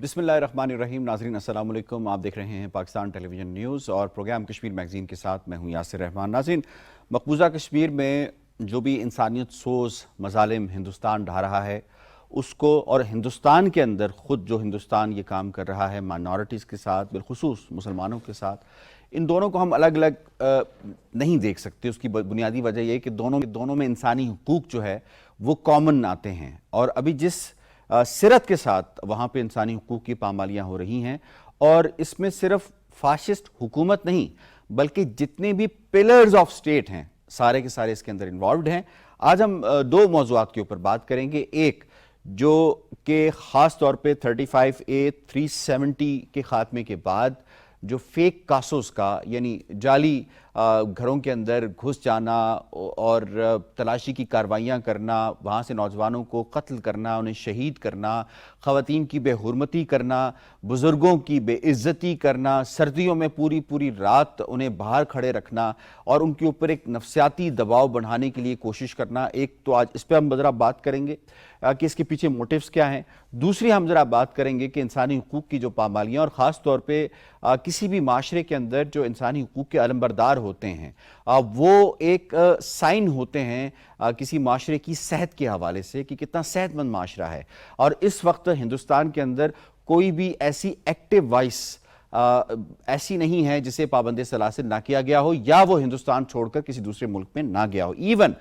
بسم اللہ الرحمن الرحیم. ناظرین السلام علیکم. آپ دیکھ رہے ہیں پاکستان ٹیلی ویژن نیوز اور پروگرام کشمیر میگزین کے ساتھ میں ہوں یاسر رحمان. ناظرین، مقبوضہ کشمیر میں جو بھی انسانیت سوز مظالم ہندوستان ڈھا رہا ہے اس کو، اور ہندوستان کے اندر خود جو ہندوستان یہ کام کر رہا ہے مائنورٹیز کے ساتھ، بالخصوص مسلمانوں کے ساتھ، ان دونوں کو ہم الگ الگ نہیں دیکھ سکتے. اس کی بنیادی وجہ یہ ہے کہ دونوں میں انسانی حقوق جو ہے وہ کامن آتے ہیں، اور ابھی جس سرت کے ساتھ وہاں پہ انسانی حقوق کی پامالیاں ہو رہی ہیں، اور اس میں صرف فاشسٹ حکومت نہیں بلکہ جتنے بھی پلرز آف سٹیٹ ہیں سارے کے سارے اس کے اندر انوالوڈ ہیں. آج ہم دو موضوعات کے اوپر بات کریں گے. ایک جو کہ خاص طور پہ 35A 370 کے خاتمے کے بعد جو فیک کاسوس کا، یعنی جعلی گھروں کے اندر گھس جانا اور تلاشی کی کارروائیاں کرنا، وہاں سے نوجوانوں کو قتل کرنا، انہیں شہید کرنا، خواتین کی بے حرمتی کرنا، بزرگوں کی بے عزتی کرنا، سردیوں میں پوری رات انہیں باہر کھڑے رکھنا اور ان کے اوپر ایک نفسیاتی دباؤ بڑھانے کے لیے کوشش کرنا. ایک تو آج اس پہ ہم ذرا بات کریں گے کہ اس کے پیچھے موٹیوز کیا ہیں. دوسری ہم ذرا بات کریں گے کہ انسانی حقوق کی جو پامالیاں، اور خاص طور پہ کسی بھی معاشرے کے اندر جو انسانی حقوق کے علمبردار ہوتے ہیں وہ ایک سائن ہوتے ہیں کسی معاشرے کی صحت کے حوالے سے کہ کتنا صحت مند معاشرہ ہے. اور اس وقت ہندوستان کے اندر کوئی بھی ایسی ایکٹیو وائس ایسی نہیں ہے جسے پابند سلاسل نہ کیا گیا ہو یا وہ ہندوستان چھوڑ کر کسی دوسرے ملک میں نہ گیا ہو. ایون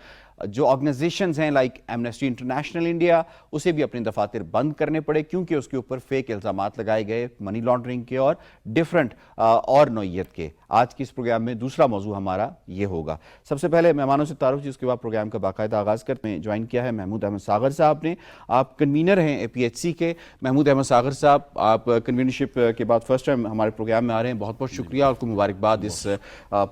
جو آرگنائزیشنز ہیں لائک ایمنسٹی انٹرنیشنل انڈیا، اسے بھی اپنے دفاتر بند کرنے پڑے کیونکہ اس کے اوپر فیک الزامات لگائے گئے منی لانڈرنگ کے اور ڈیفرنٹ اور نوعیت کے. آج کی اس پروگرام میں دوسرا موضوع ہمارا یہ ہوگا. سب سے پہلے مہمانوں سے تعارف، جس کے بعد پروگرام کا باقاعدہ آغاز کرتے ہیں. جوائن کیا ہے محمود احمد ساغر صاحب نے. آپ کنوینر ہیں APHC کے. محمود احمد ساغر صاحب، آپ کنوینرشپ کے بعد فرسٹ ٹائم ہمارے پروگرام میں آ رہے ہیں. بہت بہت شکریہ اور آپ کو مبارکباد اس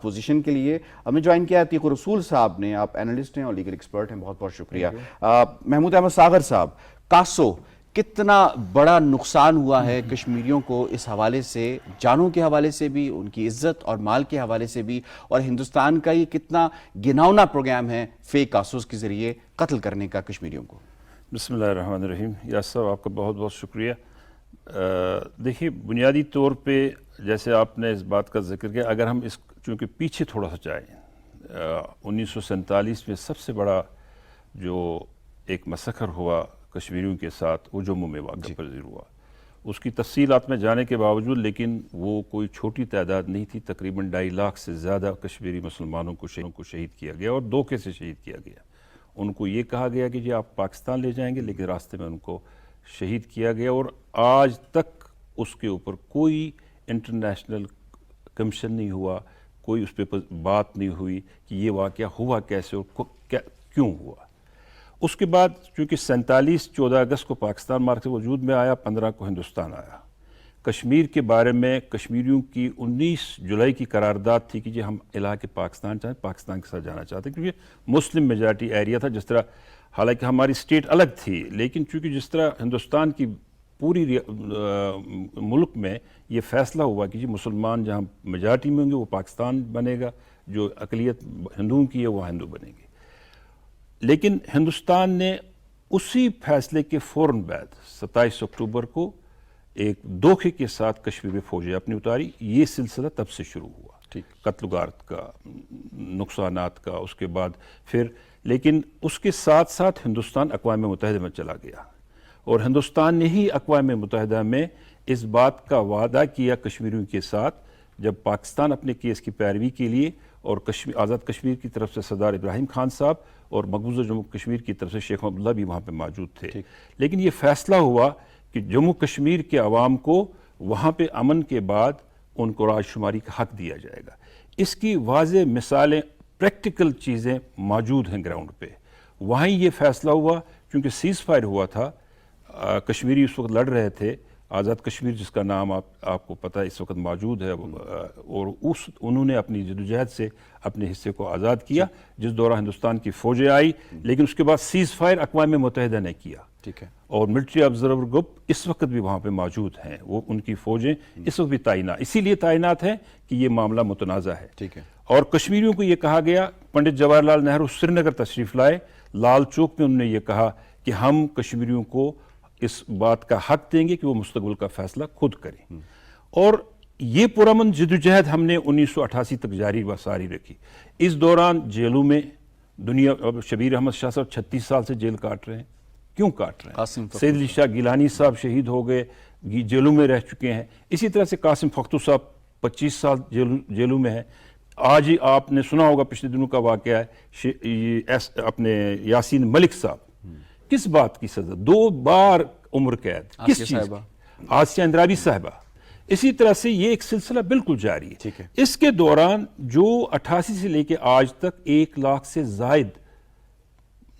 پوزیشن کے لیے. ہمیں جوائن کیا ہے عتیق رسول صاحب نے. آپ اینالسٹ ہیں اور لیگل ایکسپرٹ ہیں. بہت بہت شکریہ. محمود احمد ساغر صاحب، کاسو کتنا بڑا نقصان ہوا ہے کشمیریوں کو اس حوالے سے، جانوں کے حوالے سے بھی، ان کی عزت اور مال کے حوالے سے بھی، اور ہندوستان کا یہ کتنا گھناؤنا پروگرام ہے فیک کاسوس کے ذریعے قتل کرنے کا کشمیریوں کو. بسم اللہ الرحمن الرحیم. یاسر صاحب، آپ کا بہت بہت شکریہ. دیکھیے، بنیادی طور پہ جیسے آپ نے اس بات کا ذکر کیا، اگر ہم اس چونکہ پیچھے تھوڑا سا جائیں، 1947 میں سب سے بڑا جو ایک مسخر ہوا کشمیریوں کے ساتھ وہ جموں میں واقع پذیر ہوا. اس کی تفصیلات میں جانے کے باوجود لیکن وہ کوئی چھوٹی تعداد نہیں تھی. تقریباً 2.5 لاکھ سے زیادہ کشمیری مسلمانوں کو شہید کیا گیا، اور دھوکے سے شہید کیا گیا. ان کو یہ کہا گیا کہ جی آپ پاکستان لے جائیں گے، لیکن راستے میں ان کو شہید کیا گیا. اور آج تک اس کے اوپر کوئی انٹرنیشنل کمیشن نہیں ہوا، کوئی اس پہ بات نہیں ہوئی کہ یہ واقعہ ہوا کیسے اور کیوں ہوا. اس کے بعد چونکہ 14 اگست کو پاکستان مارک سے وجود میں آیا، 15 کو ہندوستان آیا. کشمیر کے بارے میں کشمیریوں کی 19 جولائی کی قرارداد تھی کہ جی ہم علاقے پاکستان چاہیں، پاکستان کے ساتھ جانا چاہتے ہیں، کیونکہ مسلم میجارٹی ایریا تھا. جس طرح حالانکہ ہماری اسٹیٹ الگ تھی، لیکن چونکہ جس طرح ہندوستان کی پوری ملک میں یہ فیصلہ ہوا کہ جی مسلمان جہاں میجارٹی میں ہوں گے وہ پاکستان بنے گا، جو اقلیت ہندوؤں کی ہے وہ ہندو بنے گی. لیکن ہندوستان نے اسی فیصلے کے فوراً بعد 27 اکتوبر کو ایک دھوکے کے ساتھ کشمیر میں فوجیں اپنی اتاری. یہ سلسلہ تب سے شروع ہوا، قتل و غارت کا، نقصانات کا. اس کے بعد پھر لیکن اس کے ساتھ ساتھ ہندوستان اقوام متحدہ میں چلا گیا، اور ہندوستان نے ہی اقوام متحدہ میں اس بات کا وعدہ کیا کشمیریوں کے ساتھ، جب پاکستان اپنے کیس کی پیروی کے لیے، اور آزاد کشمیر کی طرف سے سردار ابراہیم خان صاحب اور مقبوضہ جموں کشمیر کی طرف سے شیخ عبداللہ بھی وہاں پہ موجود تھے. لیکن یہ فیصلہ ہوا کہ جموں کشمیر کے عوام کو وہاں پہ امن کے بعد ان کو راج شماری کا حق دیا جائے گا. اس کی واضح مثالیں، پریکٹیکل چیزیں موجود ہیں گراؤنڈ پہ. وہیں یہ فیصلہ ہوا کیونکہ سیز فائر ہوا تھا. کشمیری اس وقت لڑ رہے تھے. آزاد کشمیر جس کا نام آپ کو پتہ اس وقت موجود ہے، اور انہوں نے اپنی جدوجہد سے اپنے حصے کو آزاد کیا، جس دوران ہندوستان کی فوجیں آئی. لیکن اس کے بعد سیز فائر اقوام متحدہ نے کیا، اور ملٹری آبزرور گروپ اس وقت بھی وہاں پہ موجود ہیں. وہ ان کی فوجیں اس وقت بھی تعینات، اسی لیے تعینات ہیں کہ یہ معاملہ متنازع ہے. اور کشمیریوں کو یہ کہا گیا، پنڈت جواہر لال نہرو سری نگر تشریف لائے، لال چوک میں انہوں نے یہ کہا کہ ہم کشمیریوں کو اس بات کا حق دیں گے کہ وہ مستقبل کا فیصلہ خود کریں. اور یہ پرامن جدوجہد ہم نے 1988 تک جاری و ساری رکھی. اس دوران جیلوں میں دنیا شبیر احمد شاہ صاحب 36 سال سے جیل کاٹ رہے ہیں. کیوں کاٹ رہے ہیں؟ سید علی شاہ گیلانی صاحب شہید ہو گئے, جیلوں میں رہ چکے ہیں. اسی طرح سے قاسم فختو صاحب 25 سال جیلوں میں ہیں. آج ہی آپ نے سنا ہوگا پچھلے دنوں کا واقعہ ہے اپنے یاسین ملک صاحب, کس بات کی سزا, 2 بار عمر قید, کس چیز کی؟ آسیہ اندرابی صاحبہ. اسی طرح سے یہ ایک سلسلہ بالکل جاری ہے. اس کے دوران جو 88 سے لے کے آج تک 1 لاکھ سے زائد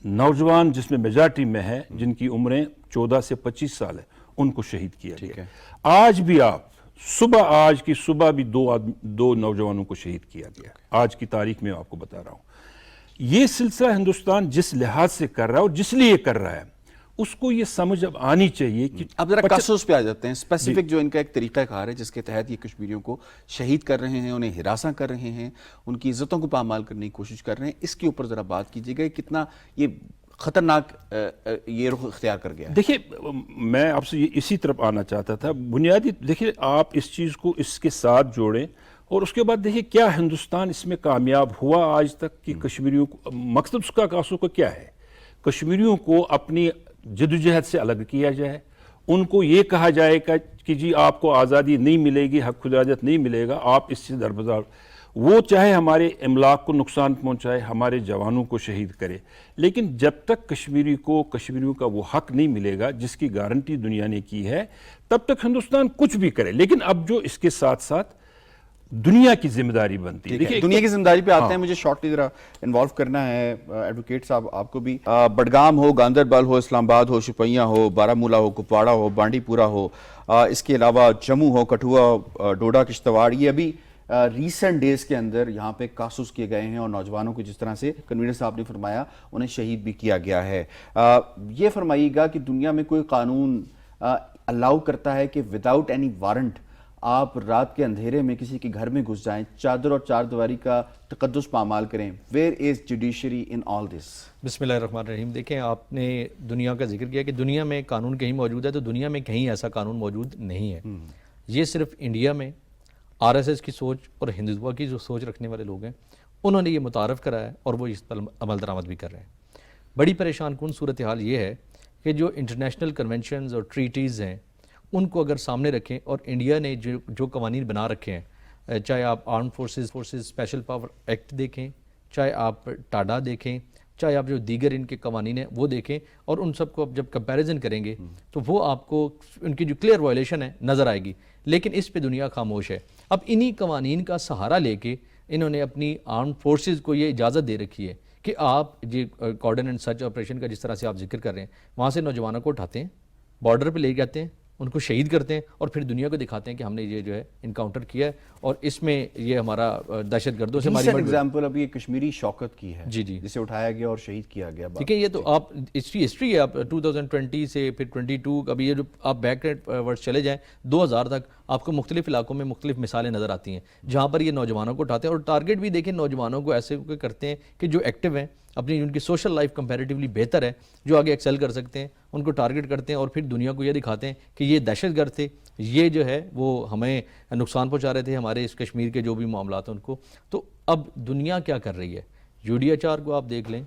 نوجوان جس میں میجارٹی میں ہے جن کی عمریں 14 سے 25 سال ہے, ان کو شہید کیا گیا. آج بھی آج کی صبح بھی 2 نوجوانوں کو شہید کیا گیا. آج کی تاریخ میں آپ کو بتا رہا ہوں. یہ سلسلہ ہندوستان جس لحاظ سے کر رہا ہے اور جس لیے کر رہا ہے اس کو یہ سمجھ اب آنی چاہیے کہ اب ذرا کاسوس پہ آ جاتے ہیں. اسپیسیفک جو ان کا ایک طریقہ کار ہے جس کے تحت یہ کشمیریوں کو شہید کر رہے ہیں, انہیں ہراساں کر رہے ہیں, ان کی عزتوں کو پامال کرنے کی کوشش کر رہے ہیں, اس کے اوپر ذرا بات کیجیے گا. کتنا یہ خطرناک یہ رخ اختیار کر گیا ہے. دیکھیے میں آپ سے اسی طرف آنا چاہتا تھا. بنیادی دیکھیے آپ اس چیز کو اس کے ساتھ جوڑیں اور اس کے بعد دیکھیے کیا ہندوستان اس میں کامیاب ہوا آج تک کہ کشمیریوں کو, مقصد اس کا کاسو کا کیا ہے, کشمیریوں کو اپنی جدوجہد سے الگ کیا جائے, ان کو یہ کہا جائے کہ جی آپ کو آزادی نہیں ملے گی, حق خودارادیت نہیں ملے گا, آپ اس سے دربدار. وہ چاہے ہمارے املاک کو نقصان پہنچائے, ہمارے جوانوں کو شہید کرے, لیکن جب تک کشمیریوں کا وہ حق نہیں ملے گا جس کی گارنٹی دنیا نے کی ہے, تب تک ہندوستان کچھ بھی کرے. لیکن اب جو اس کے ساتھ ساتھ دنیا کی ذمہ داری بنتی ہے. دنیا کی ذمہ داری پہ آتے ہیں. مجھے شارٹلی ذرا انوالو کرنا ہے ایڈوکیٹ صاحب آپ کو بھی. بڈگام ہو, گاندربل ہو, اسلام آباد ہو, شوپیاں ہو, بارہمولہ ہو, کپواڑہ ہو, بانڈی پورہ ہو, اس کے علاوہ جموں ہو, کٹھوا, ڈوڈا, کشتواڑ, یہ ابھی ریسنٹ ڈیز کے اندر یہاں پہ کاسوس کیے گئے ہیں اور نوجوانوں کو جس طرح سے کنوینر صاحب نے فرمایا انہیں شہید بھی کیا گیا ہے. یہ فرمائیے گا کہ دنیا میں کوئی قانون الاؤ کرتا ہے کہ وداؤٹ اینی وارنٹ آپ رات کے اندھیرے میں کسی کے گھر میں گھس جائیں, چادر اور چار دیواری کا تقدس پامال کریں؟ ویئر از جوڈیشری ان آل دس؟ بسم اللہ الرحمن الرحیم. دیکھیں آپ نے دنیا کا ذکر کیا کہ دنیا میں قانون کہیں موجود ہے, تو دنیا میں کہیں ایسا قانون موجود نہیں ہے. یہ صرف انڈیا میں آر ایس ایس کی سوچ اور ہندوتوا کی جو سوچ رکھنے والے لوگ ہیں انہوں نے یہ متعارف کرایا ہے اور وہ اس پر عمل درآمد بھی کر رہے ہیں. بڑی پریشان کن صورتحال یہ ہے کہ جو انٹرنیشنل کنونشنز اور ٹریٹیز ہیں ان کو اگر سامنے رکھیں, اور انڈیا نے جو قوانین بنا رکھے ہیں, چاہے آپ arm forces special power act دیکھیں, چاہے آپ ٹاڈا دیکھیں, چاہے آپ جو دیگر ان کے قوانین ہیں وہ دیکھیں, اور ان سب کو جب کمپیریزن کریں گے تو وہ آپ کو ان کی جو کلیئر وائلیشن ہے نظر آئے گی. لیکن اس پہ دنیا خاموش ہے. اب انہی قوانین کا سہارا لے کے انہوں نے اپنی آرم فورسز کو یہ اجازت دے رکھی ہے کہ آپ جو کارڈن اینڈ سرچ آپریشن کا جس طرح سے آپ ذکر کر رہے ہیں, وہاں سے نوجوانوں کو اٹھاتے ہیں, بارڈر پہ لے جاتے ہیں, ان کو شہید کرتے ہیں, اور پھر دنیا کو دکھاتے ہیں کہ ہم نے یہ جو ہے انکاؤنٹر کیا ہے, اور اس میں یہ ہمارا دہشت گردوں سے ہماری ایگزامپل ابھی کشمیری شوکت کی ہے جی جسے اٹھایا گیا اور شہید کیا گیا. ٹھیک ہے, یہ تو آپ ہسٹری ہے, آپ 2020 سے پھر 22 ابھی یہ جو آپ بیک ورڈ چلے جائیں 2000 تک آپ کو مختلف علاقوں میں مختلف مثالیں نظر آتی ہیں جہاں پر یہ نوجوانوں کو اٹھاتے ہیں, اور ٹارگٹ بھی دیکھیں نوجوانوں کو ایسے کرتے ہیں کہ جو ایکٹیو ہیں, اپنی ان کی سوشل لائف کمپیریٹیولی بہتر ہے, جو آگے ایکسل کر سکتے ہیں, ان کو ٹارگٹ کرتے ہیں اور پھر دنیا کو یہ دکھاتے ہیں کہ یہ دہشت گرد تھے, یہ جو ہے وہ ہمیں نقصان پہنچا رہے تھے, ہمارے اس کشمیر کے جو بھی معاملات ہیں ان کو. تو اب دنیا کیا کر رہی ہے, UDHR کو آپ دیکھ لیں,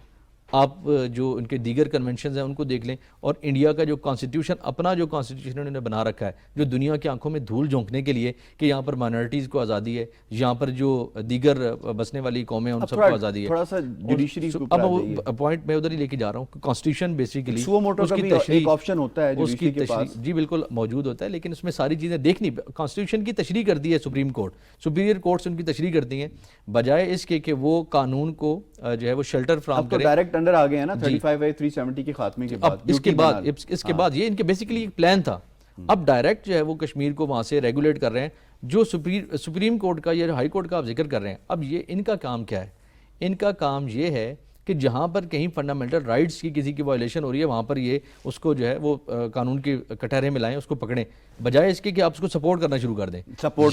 آپ جو ان کے دیگر کنونشنز ہیں ان کو دیکھ لیں, اور انڈیا کا جو کانسٹیٹیوشن, اپنا جو کانسٹیٹیوشن انہوں نے بنا رکھا ہے جو دنیا کی آنکھوں میں دھول جھونکنے کے لیے کہ یہاں پر مائنورٹیز کو آزادی ہے, یہاں پر جو دیگر بسنے والی قومیں ہیں ان سب کو آزادی ہے. تھوڑا سا جوڈیشری کو اب وہ پوائنٹ میں ادھر ہی لے کے جا رہا ہوں. کانسٹیٹیوشن بیسیکلی اس کی ایک آپشن ہوتا ہے اس کی تشریح, جی بالکل موجود ہوتا ہے, لیکن اس میں ساری چیزیں دیکھنی, کانسٹیٹیوشن کی تشریح کرتی ہے سپریم کورٹ, سپیریئر کورٹس ان کی تشریح کرتی ہیں, بجائے اس کے کہ وہ قانون کو جو ہے وہ شیلٹر فراہم کریں. ڈائریکٹ انڈر آ گئے ہیں نا 35/370 کے خاتمے کے بعد. اس کے بعد یہ ان کے بیسیکلی ایک پلان تھا. اب ڈائریکٹ جو ہے وہ کشمیر کو وہاں سے ریگولیٹ کر رہے ہیں, جو سپریم کورٹ کا یا ہائی کورٹ کا آپ ذکر کر رہے ہیں. اب یہ ان کا کام کیا ہے, ان کا کام یہ ہے کہ جہاں پر کہیں فنڈامنٹل رائٹس کی کسی کی وائلیشن ہو رہی ہے وہاں پر یہ اس کو جو ہے وہ قانون کے کٹہرے میں لائیں, اس کو پکڑیں, بجائے اس کے کہ آپ اس کو سپورٹ کرنا شروع کر دیں.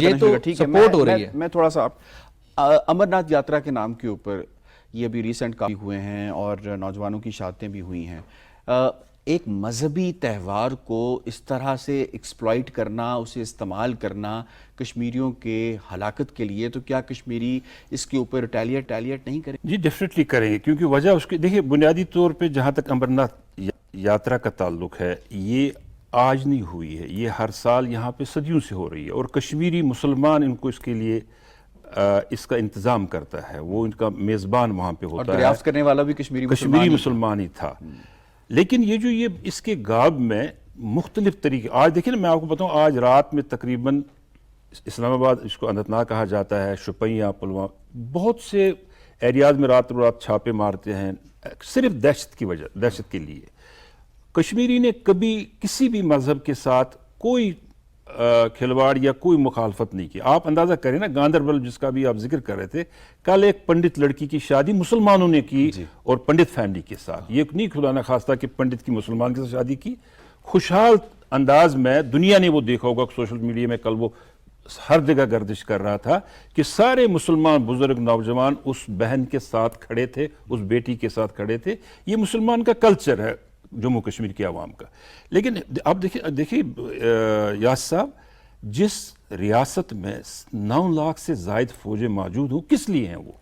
یہ تو سپورٹ ہو رہی ہے. میں تھوڑا سا امرناتھ یاترا کے نام کے اوپر یہ ابھی ریسنٹ کافی ہوئے ہیں اور نوجوانوں کی شہادتیں بھی ہوئی ہیں. ایک مذہبی تہوار کو اس طرح سے ایکسپلائٹ کرنا، اسے استعمال کرنا کشمیریوں کے ہلاکت کے لیے، تو کیا کشمیری اس کے اوپر ریٹیلیٹ نہیں کریں؟ جی ڈیفینیٹلی کریں گے، کیونکہ وجہ اس کی دیکھیے بنیادی طور پہ جہاں تک امرناتھ یاترا کا تعلق ہے، یہ آج نہیں ہوئی ہے، یہ ہر سال یہاں پہ صدیوں سے ہو رہی ہے، اور کشمیری مسلمان ان کو اس کے لیے اس کا انتظام کرتا ہے، وہ ان کا میزبان وہاں پہ اور ہوتا ہے، دریافت کرنے والا بھی کشمیری مسلمان ہی تھا۔ لیکن یہ اس کے غاب میں مختلف طریقے، آج دیکھیں نا میں آپ کو بتاؤں، آج رات میں تقریباً اسلام آباد، اس کو اننت ناگ کہا جاتا ہے، شوپیاں، پلوامہ، بہت سے ایریاز میں رات چھاپے مارتے ہیں صرف دہشت کے لیے۔ کشمیری نے کبھی کسی بھی مذہب کے ساتھ کوئی کھلواڑ یا کوئی مخالفت نہیں کی۔ آپ اندازہ کریں نا، گاندربل جس کا بھی آپ ذکر کر رہے تھے، کل ایک پنڈت لڑکی کی شادی مسلمانوں نے کی اور پنڈت فیملی کے ساتھ، یہ نہیں خدا نہ خواستہ کہ پنڈت کی مسلمان کے ساتھ شادی کی، خوشحال انداز میں دنیا نے وہ دیکھا ہوگا سوشل میڈیا میں، کل وہ ہر جگہ گردش کر رہا تھا کہ سارے مسلمان بزرگ نوجوان اس بہن کے ساتھ کھڑے تھے، اس بیٹی کے ساتھ کھڑے تھے۔ یہ مسلمان کا کلچر ہے جموں کشمیر کے عوام کا۔ لیکن اب دیکھیے یاس صاحب، جس ریاست میں 9 لاکھ سے زائد فوجیں موجود ہوں، کس لیے ہیں وہ؟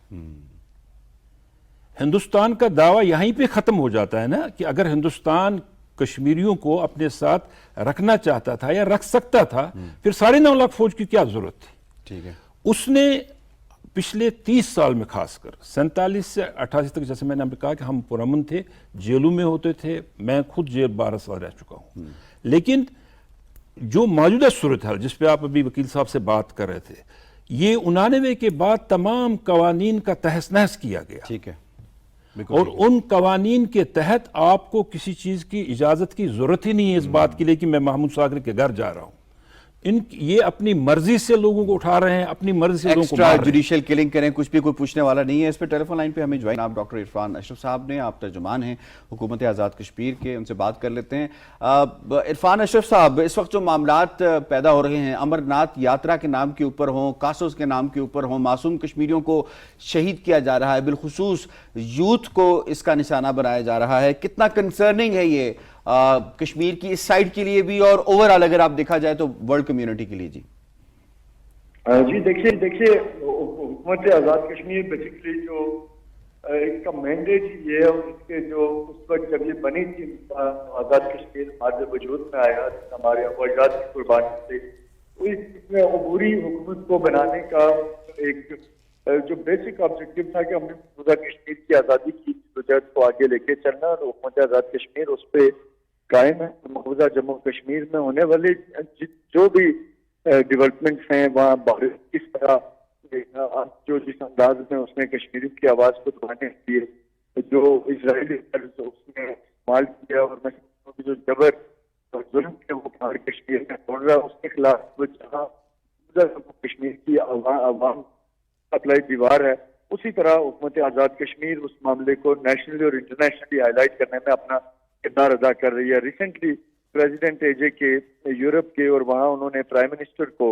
ہندوستان کا دعویٰ یہیں پہ ختم ہو جاتا ہے نا، کہ اگر ہندوستان کشمیریوں کو اپنے ساتھ رکھنا چاہتا تھا یا رکھ سکتا تھا، پھر 9.5 لاکھ فوج کی کیا ضرورت تھی؟ ٹھیک ہے، اس نے پچھلے 30 سال میں خاص کر 47 سے 88 تک، جیسے میں نے کہا کہ ہم پرامن تھے، جیلوں میں ہوتے تھے، میں خود جیل 12 سال رہ چکا ہوں، لیکن جو موجودہ صورتحال جس پہ آپ ابھی وکیل صاحب سے بات کر رہے تھے، یہ 89 کے بعد تمام قوانین کا تہس نہس کیا گیا، ٹھیک ہے، اور ان قوانین کے تحت آپ کو کسی چیز کی اجازت کی ضرورت ہی نہیں ہے اس بات کے لیے کہ میں محمود ساگر کے گھر جا رہا ہوں۔ یہ اپنی مرضی سے لوگوں کو اٹھا رہے ہیں، اپنی مرضی سے لوگوں کو مار رہے ہیں، جوڈیشل کلنگ کریں، کچھ بھی کوئی پوچھنے والا نہیں ہے۔ اس پہ ٹیلی فون لائن پہ ہمیں جوائن آپ ڈاکٹر عرفان اشرف صاحب نے، آپ ترجمان ہیں حکومت آزاد کشمیر کے، ان سے بات کر لیتے ہیں۔ عرفان اشرف صاحب، اس وقت جو معاملات پیدا ہو رہے ہیں، امرناتھ یاترا کے نام کے اوپر ہوں، کاسوس کے نام کے اوپر ہوں، معصوم کشمیریوں کو شہید کیا جا رہا ہے، بالخصوص یوتھ کو اس کا نشانہ بنایا جا رہا ہے، کتنا کنسرننگ ہے یہ کشمیر کی اس سائڈ کے لیے بھی، اور اوورآل اگر آپ دیکھا جائے تو ورلڈ کمیونٹی کے لیے؟ جی دیکھیے حکومت آزاد کشمیر بیسیکلی جو اس کا مینڈیٹ یہ ہے، اس کے جو اس وقت جب یہ بنی تھی آزاد کشمیر ہمارے وجود میں آیا ہمارے اجداد کی قربانی سے، اس میں عبوری حکومت کو بنانے کا ایک جو بیسک آبجیکٹو تھا کہ ہم نے موجودہ کشمیر کی آزادی کی پروجیکٹ کو آگے لے کے چلنا، اور حکومت آزاد کشمیر اس پہ قائم ہے۔ موجودہ جموں کشمیر میں ہونے والے جو بھی ڈیولپمنٹس ہیں، وہاں کس طرح جو جس انداز میں اس نے کشمیری کی آواز کو دبانے کے لیے جو اسرائیلی اس نے استعمال کیا، اور میں جو جبر اور ظلم کے وہ باہر کشمیر میں چھوڑ رہا ہے، اس کے خلاف وہ جہاں کشمیر کی عوام اپلائی دیوار ہے، اسی طرح حکومت آزاد کشمیر اس معاملے کو نیشنلی اور انٹرنیشنلی ہائی لائٹ کرنے میں اپنا کردار ادا کر رہی ہے۔ ریسنٹلی پریزیڈنٹ AJ کے یورپ کے، اور وہاں انہوں نے پرائم منسٹر کو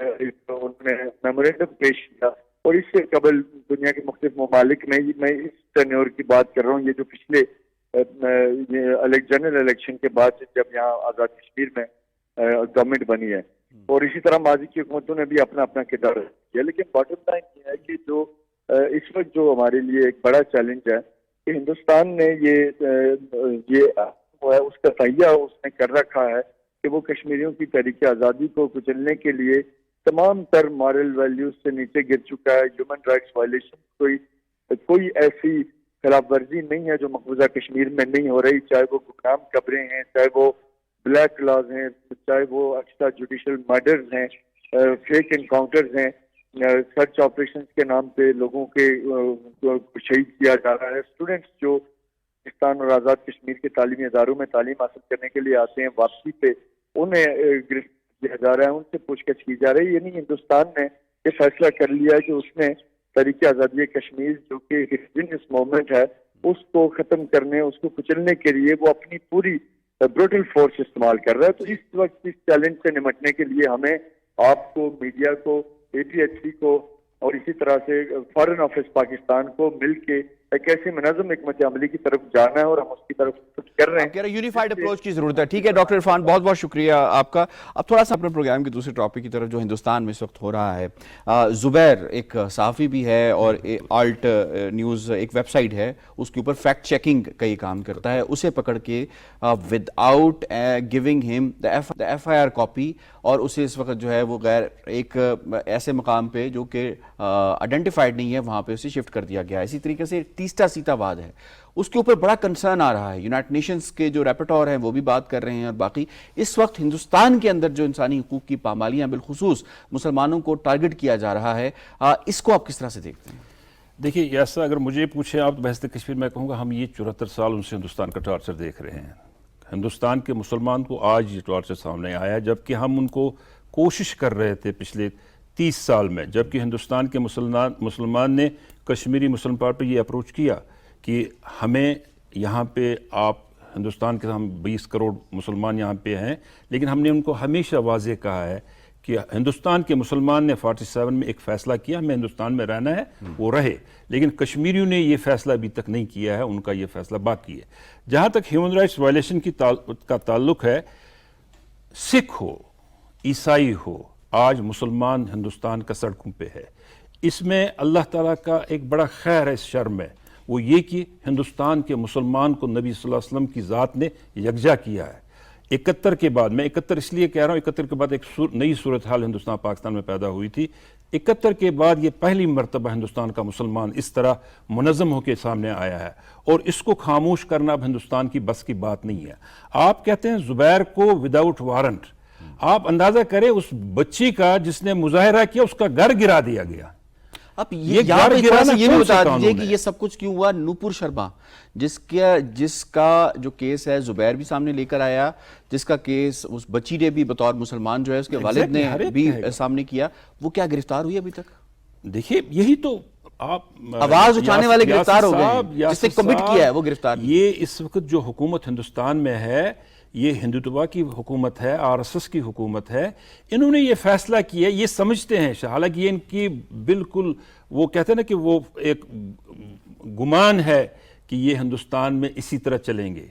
انہوں نے میمورینڈم پیش کیا، اور اس سے قبل دنیا کے مختلف ممالک میں اس ٹینیور کی بات کر رہا ہوں، یہ جو پچھلے جنرل الیکشن کے بعد جب یہاں آزاد کشمیر میں گورنمنٹ بنی ہے، اور اسی طرح ماضی کی حکومتوں نے بھی اپنا کردار کیا۔ لیکن باٹم لائن یہ ہے کہ جو اس وقت جو ہمارے لیے ایک بڑا چیلنج ہے کہ ہندوستان نے یہ اس کا تہیہ اس نے کر رکھا ہے کہ وہ کشمیریوں کی تحریک آزادی کو کچلنے کے لیے تمام تر مارل ویلیوز سے نیچے گر چکا ہے۔ ہیومن رائٹس وائلیشن کوئی ایسی خلاف ورزی نہیں ہے جو مقبوضہ کشمیر میں نہیں ہو رہی، چاہے وہ گمنام قبریں ہیں، چاہے وہ بلیک لاز ہیں، چاہے وہ ایکسٹرا جوڈیشل مرڈرز ہیں، فیک انکاؤنٹرز ہیں، سرچ آپریشنز کے نام پہ لوگوں کے شہید کیا جا رہا ہے۔ اسٹوڈنٹس جو پاکستان اور آزاد کشمیر کے تعلیمی اداروں میں تعلیم حاصل کرنے کے لیے آتے ہیں، واپسی پہ انہیں گرفتار کیا جا رہا ہے، ان سے پوچھ گچھ کی جا رہی ہے۔ یعنی ہندوستان نے یہ فیصلہ کر لیا ہے کہ اس نے تحریک آزادی کشمیر جو کہ اس موومنٹ ہے، اس کو ختم کرنے، اس کو کچلنے کے لیے وہ اپنی پوری بروٹل فورس استعمال کر رہا ہے۔ تو اس وقت اس چیلنج سے نمٹنے کے لیے ہمیں آپ کو، میڈیا کو، APHC کو، اور اسی طرح سے فارن آفس پاکستان کو مل کے ایک ایسی منظم حکمت عملی کی طرف جانا ہے اور ہم اس کی طرف کچھ کر رہے ہیں. کہہ رہے یونیفائڈ اپروچ کی ضرورت ہے. ٹھیک ہے ڈاکٹر عرفان، بہت بہت شکریہ آپ کا. اب تھوڑا سا اپنے پروگرام کے دوسرے ٹاپک کی طرف جو ہندوستان میں اس وقت ہو رہا ہے. زبیر ایک صحافی بھی ہے اور آلٹ نیوز ایک ویب سائٹ ہے، اس کے اوپر فیکٹ چیکنگ کا یہ کام کرتا ہے. اسے پکڑ کے ود آؤٹ گیونگ ہم دا ایف آئی آر کاپی، اور اسے اس وقت جو ہے وہ غیر ایک ایسے مقام پہ جو کہ آئیڈینٹیفائڈ نہیں ہے وہاں پہ اسے شفٹ کر دیا گیا ہے. اسی طریقے سے تیسٹا سیتا واد ہے، اس کے اوپر بڑا کنسرن آ رہا ہے. یونائٹڈ نیشنز کے جو ریپورٹور ہیں وہ بھی بات کر رہے ہیں، اور باقی اس وقت ہندوستان کے اندر جو انسانی حقوق کی پامالیاں بالخصوص مسلمانوں کو ٹارگٹ کیا جا رہا ہے، اس کو آپ کس طرح سے دیکھتے ہیں؟ دیکھیے ایسا اگر مجھے پوچھیں آپ بحث کشمیر، میں کہوں گا ہم یہ 74 سال ان سے ہندوستان کا ٹارچر دیکھ رہے ہیں. ہندوستان کے مسلمان کو آج یہ ٹارچر سامنے آیا، جبکہ ہم ان کو کوشش کر رہے تھے پچھلے 30 سال میں، جبکہ ہندوستان کے مسلمان نے کشمیری مسلم پارٹی پہ یہ اپروچ کیا کہ ہمیں یہاں پہ آپ ہندوستان کے ہم 20 کروڑ مسلمان یہاں پہ ہیں، لیکن ہم نے ان کو ہمیشہ واضح کہا ہے کہ ہندوستان کے مسلمان نے 47 میں ایک فیصلہ کیا ہمیں ہندوستان میں رہنا ہے، وہ رہے، لیکن کشمیریوں نے یہ فیصلہ ابھی تک نہیں کیا ہے، ان کا یہ فیصلہ باقی ہے. جہاں تک ہیومن رائٹس وائلیشن کا تعلق ہے، سکھ ہو عیسائی ہو، آج مسلمان ہندوستان کا سڑکوں پہ ہے. اس میں اللہ تعالیٰ کا ایک بڑا خیر ہے اس شرم میں، وہ یہ کہ ہندوستان کے مسلمان کو نبی صلی اللہ علیہ وسلم کی ذات نے یکجا کیا ہے. 71 کے بعد، میں 71 اس لیے کہہ رہا ہوں، 71 کے بعد ایک نئی صورتحال ہندوستان پاکستان میں پیدا ہوئی تھی. 71 کے بعد یہ پہلی مرتبہ ہندوستان کا مسلمان اس طرح منظم ہو کے سامنے آیا ہے، اور اس کو خاموش کرنا اب ہندوستان کی بس کی بات نہیں ہے. آپ کہتے ہیں زبیر کو وداؤٹ وارنٹ، آپ اندازہ کریں اس بچی کا جس نے مظاہرہ کیا اس کا گھر گرا دیا گیا. اب یہ بھی بتا دیجیے کہ یہ سب کچھ کیوں ہوا. نوپور شرما جس کا جو کیس ہے زبیر بھی سامنے لے کر آیا، جس کا کیس اس بچی نے بھی بطور مسلمان جو ہے اس کے والد نے بھی سامنے کیا، وہ کیا گرفتار ہوئی ابھی تک؟ دیکھیے یہی تو آپ آواز اٹھانے والے گرفتار ہو گئے، جس نے کمٹ کیا ہے وہ گرفتار. یہ اس وقت جو حکومت ہندوستان میں ہے، یہ ہندوتوا کی حکومت ہے، RSS کی حکومت ہے. انہوں نے یہ فیصلہ کیا، یہ سمجھتے ہیں، حالانکہ یہ ان کی بالکل وہ کہتے ہیں نا کہ وہ ایک گمان ہے کہ یہ ہندوستان میں اسی طرح چلیں گے.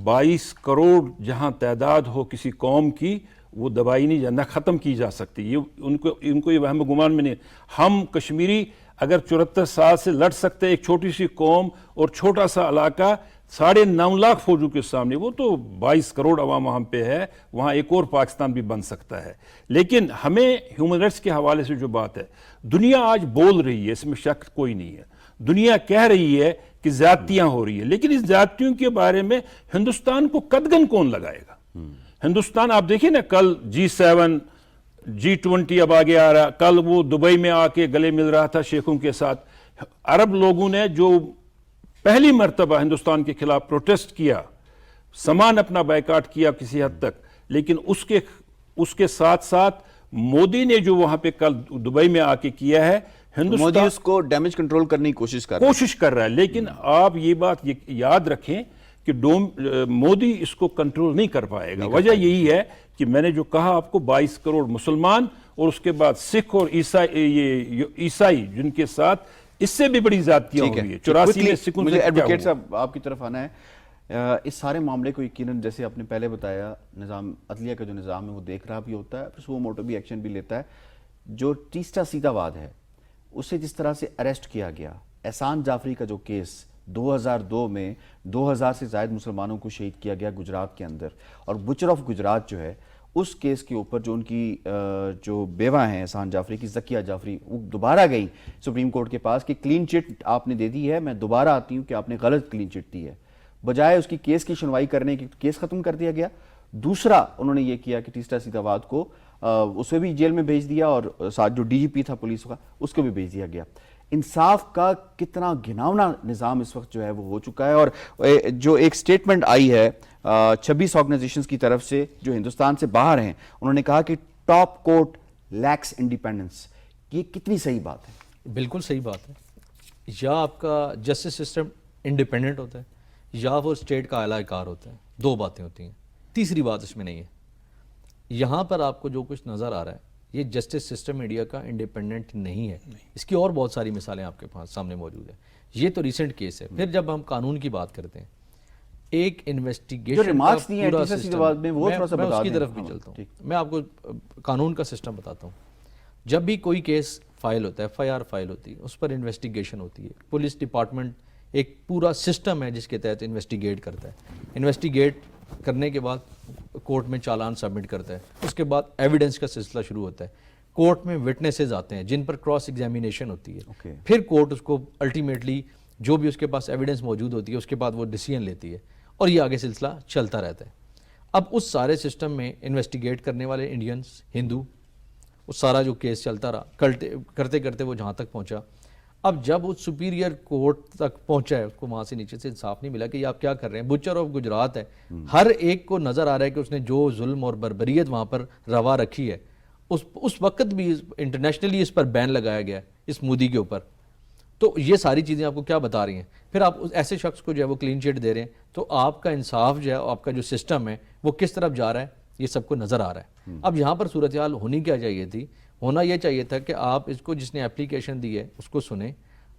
22 کروڑ جہاں تعداد ہو کسی قوم کی، وہ دبائی نہیں جانا، ختم کی جا سکتی. یہ ان کو یہ وہم گمان میں نہیں. ہم کشمیری اگر 74 سال سے لڑ سکتے ایک چھوٹی سی قوم اور چھوٹا سا علاقہ 9.5 لاکھ فوجوں کے سامنے، وہ تو 22 کروڑ عوام وہاں پہ ہے، وہاں ایک اور پاکستان بھی بن سکتا ہے. لیکن ہمیں ہیومن رائٹس کے حوالے سے جو بات ہے، دنیا آج بول رہی ہے، اس میں شک کوئی نہیں ہے. دنیا کہہ رہی ہے کہ زیادتیاں ہو رہی ہیں، لیکن اس زیادتیوں کے بارے میں ہندوستان کو قدغن کون لگائے گا؟ ہندوستان آپ دیکھیں نا، کل G7 G20 اب آگے آ رہا، کل وہ دبئی میں آ کے گلے مل رہا تھا شیخوں کے ساتھ. عرب لوگوں نے جو پہلی مرتبہ ہندوستان کے خلاف پروٹیسٹ کیا، سامان اپنا بائیکاٹ کیا کسی حد تک، لیکن اس کے ساتھ ساتھ مودی نے جو وہاں پہ کل دبئی میں آ کے کیا ہے، مودی اس کو ڈیمیج کنٹرول کرنے کی کوشش کر رہا ہے. لیکن آپ یہ بات یاد رکھیں کہ مودی اس کو کنٹرول نہیں کر پائے گا. وجہ یہی ہے کہ میں نے جو کہا آپ کو، 22 کروڑ مسلمان اور اس کے بعد سکھ اور عیسائی جن کے ساتھ اس سے بھی بڑی زیادتیاں ہو گئی ہے. 84 میں سکھوں سے مجھے ایڈوکیٹ صاحب آپ کی طرف آنا ہے. اس سارے معاملے کو یقیناً جیسے آپ نے پہلے بتایا، نظام عدلیہ کا جو نظام ہے وہ دیکھ رہا بھی ہوتا ہے، پھر سو موٹو بھی ایکشن بھی لیتا ہے. جو تیسٹا سیتا واد ہے، اسے جس طرح سے اریسٹ کیا گیا، احسان جعفری کا جو کیس 2002 میں 2000 سے زائد مسلمانوں کو شہید کیا گیا گجرات کے اندر، اور بچر آف گجرات جو ہے اس کیس کے اوپر جو ان کی جو بیوہ ہیں احسان جعفری کی، زکیہ جعفری، وہ دوبارہ گئی سپریم کورٹ کے پاس کہ کلین چٹ آپ نے دے دی ہے، میں دوبارہ آتی ہوں کہ آپ نے غلط کلین چٹ دی ہے. بجائے اس کی کیس کی سنوائی کرنے کی کیس ختم کر دیا گیا. دوسرا انہوں نے یہ کیا کہ تیسٹا سیتا واد کو اسے بھی جیل میں بھیج دیا، اور ساتھ جو DGP تھا پولیس کا اس کو بھی بھیج دیا گیا. انصاف کا کتنا گھناؤنا نظام اس وقت جو ہے وہ ہو چکا ہے. اور جو ایک سٹیٹمنٹ آئی ہے 26 آرگنائزیشنز کی طرف سے جو ہندوستان سے باہر ہیں، انہوں نے کہا کہ ٹاپ کورٹ لیکس انڈیپینڈنس. یہ کتنی صحیح بات ہے؟ بالکل صحیح بات ہے. یا آپ کا جسٹس سسٹم انڈیپینڈنٹ ہوتا ہے، یا وہ اسٹیٹ کا اعلی کار ہوتا ہے. دو باتیں ہوتی ہیں، تیسری بات اس میں نہیں ہے. یہاں پر آپ کو جو کچھ نظر آ رہا ہے یہ جسٹس سسٹم انڈیا کا انڈیپینڈنٹ نہیں ہے. اس کی اور بہت ساری مثالیں آپ کے پاس سامنے موجود ہیں. یہ تو ریسنٹ کیس ہے. پھر جب ہم قانون کی بات کرتے ہیں, ایک انویسٹیگیشن کا پورا سسٹم, میں اس کی طرف بھی چلتا ہوں. میں آپ کو قانون کا سسٹم بتاتا ہوں. جب بھی کوئی کیس فائل ہوتا ہے, ایف آئی آر فائل ہوتی ہے, اس پر انویسٹیگیشن ہوتی ہے. پولیس ڈپارٹمنٹ ایک پورا سسٹم ہے جس کے تحت انویسٹیگیٹ کرتا ہے. انویسٹیگیٹ کرنے کے بعد کورٹ میں چالان سبمٹ کرتا ہے. اس کے بعد ایویڈنس کا سلسلہ شروع ہوتا ہے. کورٹ میں وٹنسز آتے ہیں جن پر کراس ایگزامینیشن ہوتی ہے. پھر کورٹ اس کو الٹیمیٹلی جو بھی اس کے پاس ایویڈنس موجود ہوتی ہے اس کے بعد وہ ڈیسیژن لیتی ہے, اور یہ آگے سلسلہ چلتا رہتا ہے. اب اس سارے سسٹم میں انویسٹیگیٹ کرنے والے انڈینس, ہندو, وہ سارا جو کیس چلتا رہا کرتے کرتے وہ جہاں تک پہنچا. اب جب وہ سپیریئر کورٹ تک پہنچا ہے, اس کو وہاں سے نیچے سے انصاف نہیں ملا کہ یہ آپ کیا کر رہے ہیں. بچر آف گجرات ہے, ہر ایک کو نظر آ رہا ہے کہ اس نے جو ظلم اور بربریت وہاں پر روا رکھی ہے, اس وقت بھی انٹرنیشنلی اس پر بین لگایا گیا ہے اس مودی کے اوپر. تو یہ ساری چیزیں آپ کو کیا بتا رہی ہیں. پھر آپ ایسے شخص کو جو ہے وہ کلین چٹ دے رہے ہیں, تو آپ کا انصاف جو ہے, آپ کا جو سسٹم ہے وہ کس طرف جا رہا ہے, یہ سب کو نظر آ رہا ہے. اب یہاں پر صورتحال ہونی کیا چاہیے تھی, ہونا یہ چاہیے تھا کہ آپ اس کو, جس نے اپلیکیشن دی ہے اس کو سنیں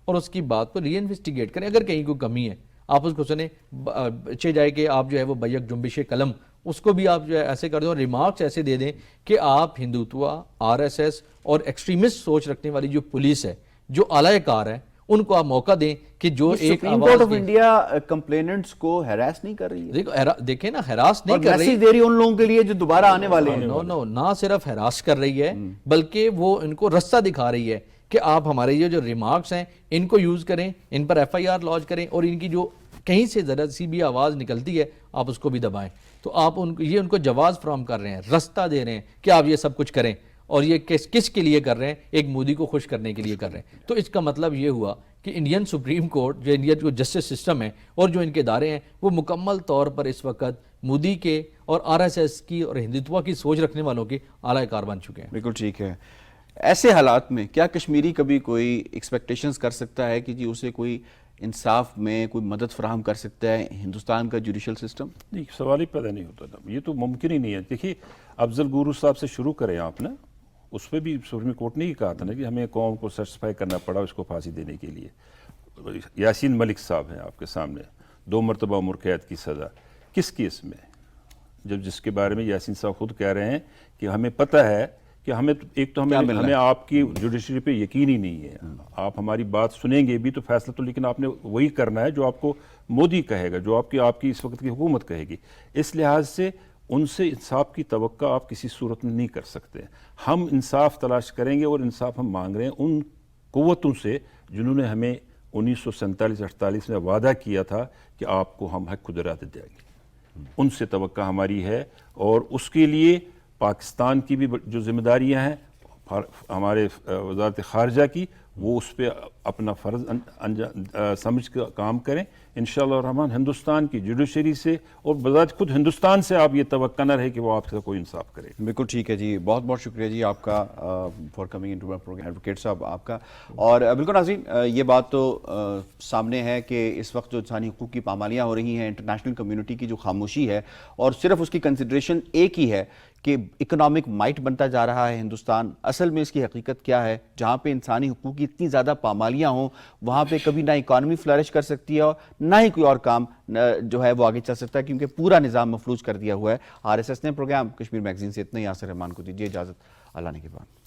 اور اس کی بات کو ری انویسٹیگیٹ کریں. اگر کہیں کوئی کمی ہے آپ اس کو سنیں. اچھے جائے کہ آپ جو ہے وہ بیک جنبش قلم اس کو بھی آپ جو ہے ایسے کر دیں, اور ریمارکس ایسے دے دیں کہ آپ ہندوتوا, آر ایس ایس اور ایکسٹریمسٹ سوچ رکھنے والی جو پولیس ہے, جو اعلی کار ہے, ان کو آپ موقع دیں کہ جو ایک سپریم کورٹ آف انڈیا کمپلیننٹس کو ہیراس نہیں کر رہی ہے. دیکھیں نا, ہراس نہیں کر رہی, میسج دے رہی ہے ان لوگوں کے لیے جو دوبارہ آنے والے ہیں. نو, نہ صرف ہراس کر رہی ہے بلکہ وہ ان کو رستہ دکھا رہی ہے کہ آپ ہمارے یہ جو ریمارکس ہیں ان کو یوز کریں, ان پر ایف آئی آر لانچ کریں, اور ان کی جو کہیں سے ذرا سی بھی آواز نکلتی ہے آپ اس کو بھی دبائیں. تو آپ ان کو جواز فراہم کر رہے ہیں, رستہ دے رہے ہیں کہ آپ یہ سب کچھ کریں. اور یہ کس کے لیے کر رہے ہیں, ایک مودی کو خوش کرنے کے لیے کر رہے ہیں. تو اس کا مطلب یہ ہوا کہ انڈین سپریم کورٹ, جو انڈیا جو جسٹس سسٹم ہے اور جو ان کے ادارے ہیں, وہ مکمل طور پر اس وقت مودی کے اور آر ایس ایس کی اور ہندوتوا کی سوچ رکھنے والوں کے اعلی کار بن چکے ہیں. بالکل ٹھیک ہے. ایسے حالات میں کیا کشمیری کبھی کوئی ایکسپیکٹیشنز کر سکتا ہے کہ جی اسے کوئی انصاف میں کوئی مدد فراہم کر سکتا ہے ہندوستان کا جوڈیشل سسٹم؟ نہیں, سوال ہی پیدا نہیں ہوتا تھا. یہ تو ممکن ہی نہیں ہے. دیکھیے, افضل گورو صاحب سے شروع کریں آپ نے, اس پہ بھی سپریم کورٹ نے ہی کہا تھا نا کہ ہمیں قوم کو سیٹسفائی کرنا پڑا اس کو پھانسی دینے کے لیے. یاسین ملک صاحب ہیں آپ کے سامنے, 2 مرتبہ عمر قید کی سزا. کس کیس میں؟ جب جس کے بارے میں یاسین صاحب خود کہہ رہے ہیں کہ ہمیں پتہ ہے کہ ہمیں ایک تو ہمیں آپ کی جوڈیشری پہ یقین ہی نہیں ہے. آپ ہماری بات سنیں گے بھی تو فیصلہ تو لیکن آپ نے وہی کرنا ہے جو آپ کو مودی کہے گا, جو آپ کی اس وقت کی حکومت کہے گی. اس لحاظ سے ان سے انصاف کی توقع آپ کسی صورت میں نہیں کر سکتے. ہم انصاف تلاش کریں گے اور انصاف ہم مانگ رہے ہیں ان قوتوں سے جنہوں نے ہمیں 1947-48 میں وعدہ کیا تھا کہ آپ کو ہم حق قدرت دیں گے. ان سے توقع ہماری ہے, اور اس کے لیے پاکستان کی بھی جو ذمہ داریاں ہیں ہمارے وزارت خارجہ کی, وہ اس پہ اپنا فرض سمجھ کر کام کریں. انشاءاللہ الرحمن ہندوستان کی جوڈیشری سے اور بذات خود ہندوستان سے آپ یہ توقع نہ رہے کہ وہ آپ سے کوئی انصاف کرے. بالکل ٹھیک ہے جی, بہت بہت شکریہ جی آپ کا for coming into my programme, advocate صاحب آپ کا. اور بالکل ناظرین, یہ بات تو سامنے ہے کہ اس وقت جو انسانی حقوق کی پامالیاں ہو رہی ہیں, انٹرنیشنل کمیونٹی کی جو خاموشی ہے, اور صرف اس کی کنسیڈریشن ایک ہی ہے کہ اکنامک مائٹ بنتا جا رہا ہے ہندوستان. اصل میں اس کی حقیقت کیا ہے؟ جہاں پہ انسانی حقوق کی اتنی زیادہ پامالیاں ہوں وہاں پہ کبھی نہ اکانومی فلرش کر سکتی ہے اور نہ ہی کوئی اور کام جو ہے وہ آگے چل سکتا ہے, کیونکہ پورا نظام مفلوج کر دیا ہوا ہے. آر ایس ایس نے. پروگرام کشمیر میگزین سے اتنا ہی. یاسر رحمان کو دیجیے اجازت, اللہ نے کے بعد.